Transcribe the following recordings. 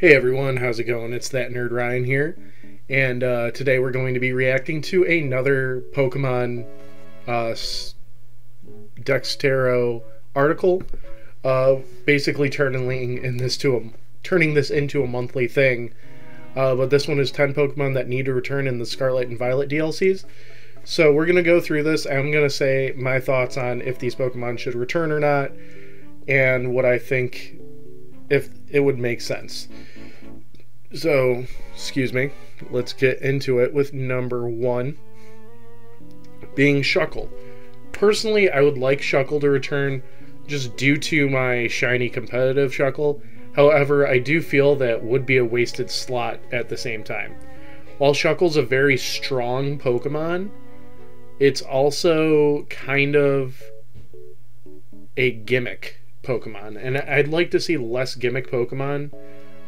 Hey everyone, how's it going? It's that nerd Ryan here, and today we're going to be reacting to another Pokemon Dextero article, basically turning this into a monthly thing. But this one is 10 Pokemon that need to return in the Scarlet and Violet DLCs. So we're gonna go through this. I'm gonna say my thoughts on if these Pokemon should return or not, and what I think if it would make sense. So, excuse me, let's get into it with number 1 being Shuckle. Personally, I would like Shuckle to return just due to my shiny competitive Shuckle. However, I do feel that would be a wasted slot at the same time. While Shuckle's a very strong Pokemon, it's also kind of a gimmick Pokemon, and I'd like to see less gimmick Pokemon,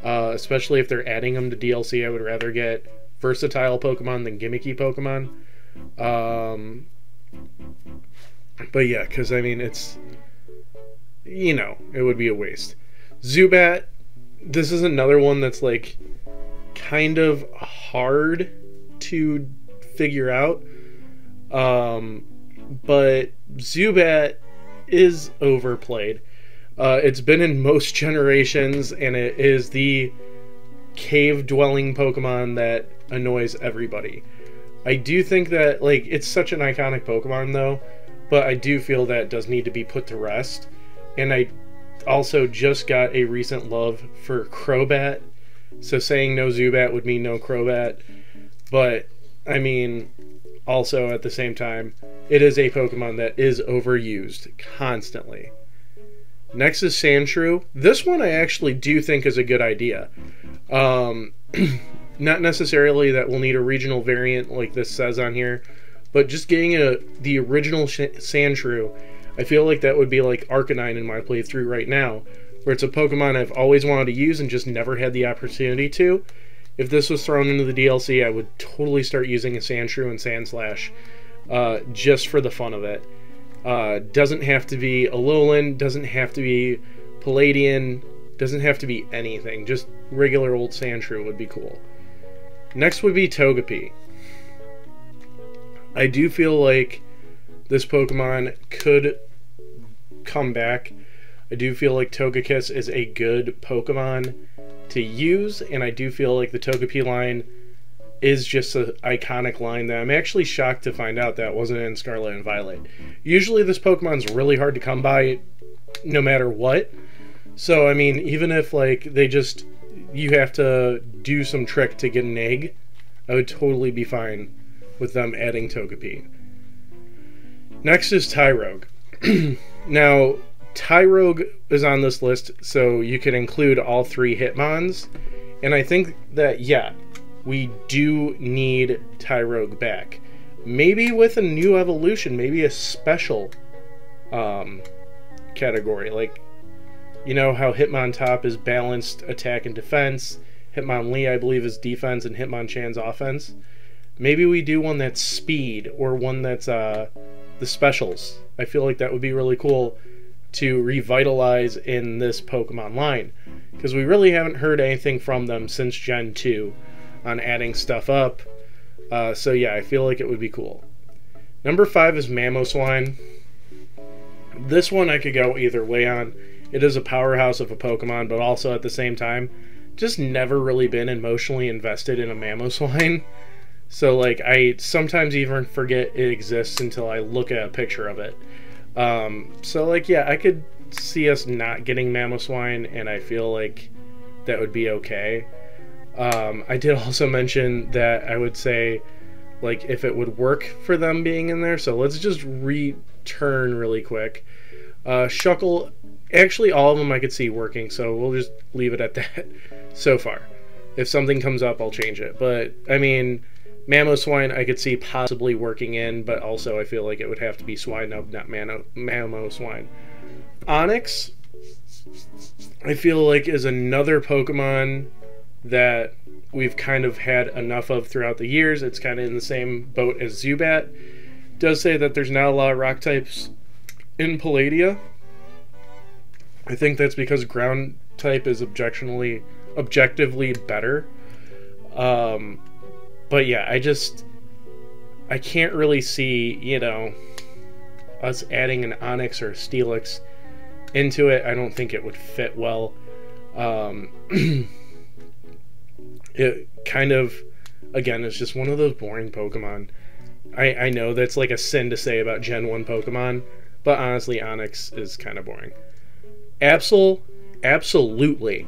especially if they're adding them to DLC. I would rather get versatile Pokemon than gimmicky Pokemon. But yeah, because I mean, it's, you know, it would be a waste. Zubat, this is another one that's like kind of hard to figure out, but Zubat is overplayed. It's been in most generations, and it is the cave-dwelling Pokemon that annoys everybody. I do think that, like, it's such an iconic Pokemon, though, but I do feel that it does need to be put to rest. And I also just got a recent love for Crobat, so saying no Zubat would mean no Crobat. But, I mean, also at the same time, it is a Pokemon that is overused constantly. Next is Sandshrew. This one I actually do think is a good idea. Not necessarily that we'll need a regional variant like this says on here, but just getting the original Sandshrew, I feel like that would be like Arcanine in my playthrough right now, where it's a Pokemon I've always wanted to use and just never had the opportunity to. If this was thrown into the DLC, I would totally start using a Sandshrew and Sandslash, just for the fun of it. Doesn't have to be Alolan, doesn't have to be Palladian, doesn't have to be anything. Just regular old Sandshrew would be cool. Next would be Togepi. I do feel like this Pokemon could come back. I do feel like Togekiss is a good Pokemon to use, and I do feel like the Togepi line is just an iconic line that I'm actually shocked to find out that wasn't in Scarlet and Violet. Usually this Pokemon's really hard to come by no matter what. So, I mean, even if, like, you have to do some trick to get an egg, I would totally be fine with them adding Togepi. Next is Tyrogue. Now, Tyrogue is on this list, so you can include all 3 Hitmons, and I think that, yeah, we do need Tyrogue back. Maybe with a new evolution, maybe a special category. Like, you know how Hitmontop is balanced attack and defense, Hitmonlee, I believe, is defense, and Hitmonchan's offense. Maybe we do one that's speed, or one that's the specials. I feel like that would be really cool to revitalize in this Pokemon line, because we really haven't heard anything from them since Gen 2 on adding stuff up. So yeah, I feel like it would be cool. Number 5 is Mamoswine. This one I could go either way on. It is a powerhouse of a Pokemon, but also at the same time, just never really been emotionally invested in a Mamoswine. So, like, I sometimes even forget it exists until I look at a picture of it. So, like, yeah, I could see us not getting Mamoswine, and I feel like that would be okay. I did also mention that I would say, like, if it would work for them being in there. So let's just return really quick. Shuckle, actually all of them I could see working, so we'll just leave it at that so far. If something comes up, I'll change it. But, I mean, Mamoswine I could see possibly working in, but also I feel like it would have to be Swinub, not Mamoswine. Onix, I feel like, is another Pokemon that we've kind of had enough of throughout the years. It's kind of in the same boat as Zubat. It does say that there's not a lot of rock types in Palladia. I think that's because ground type is objectively objectively better. But yeah, I can't really see, you know, us adding an Onix or a Steelix into it. I don't think it would fit well. It kind of, again, it's just one of those boring Pokemon. I know that's like a sin to say about Gen 1 Pokemon, but honestly, Onix is kind of boring. Absol, absolutely.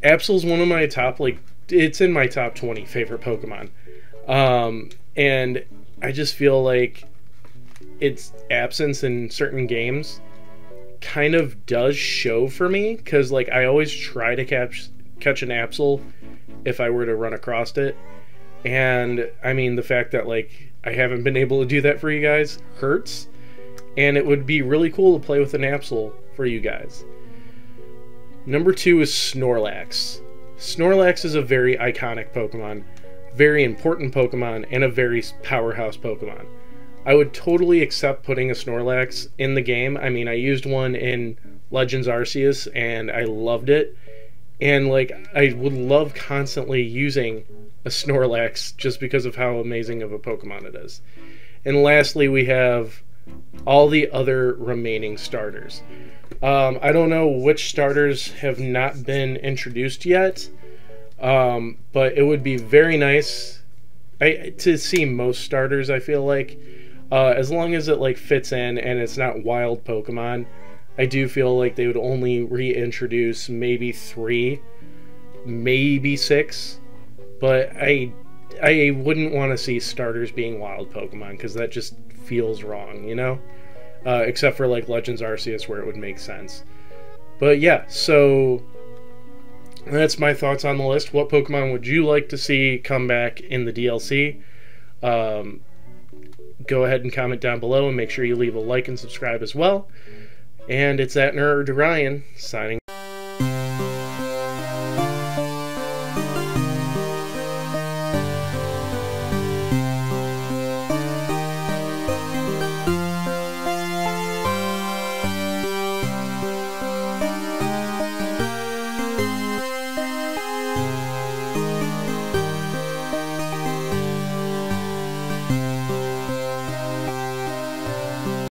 Absol's one of my top, like, it's in my top 20 favorite Pokemon. And I just feel like its absence in certain games kind of does show for me, because, like, I always try to catch an Absol if I were to run across it. And, I mean, the fact that, like, I haven't been able to do that for you guys hurts. And it would be really cool to play with an Absol for you guys. Number 2 is Snorlax. Snorlax is a very iconic Pokemon, very important Pokemon, and a very powerhouse Pokemon. I would totally accept putting a Snorlax in the game. I mean, I used one in Legends Arceus, and I loved it. And, like, I would love constantly using a Snorlax just because of how amazing of a Pokemon it is. And lastly, we have all the other remaining starters. I don't know which starters have not been introduced yet, but it would be very nice to see most starters, I feel like. As long as it, like, fits in and it's not wild Pokemon, I do feel like they would only reintroduce maybe 3, maybe 6, but I wouldn't want to see starters being wild Pokemon, because that just feels wrong, you know? Except for, like, Legends Arceus, where it would make sense. But yeah, so that's my thoughts on the list. What Pokemon would you like to see come back in the DLC? Go ahead and comment down below, and make sure you leave a like and subscribe as well. And it's at Nerd Ryan, signing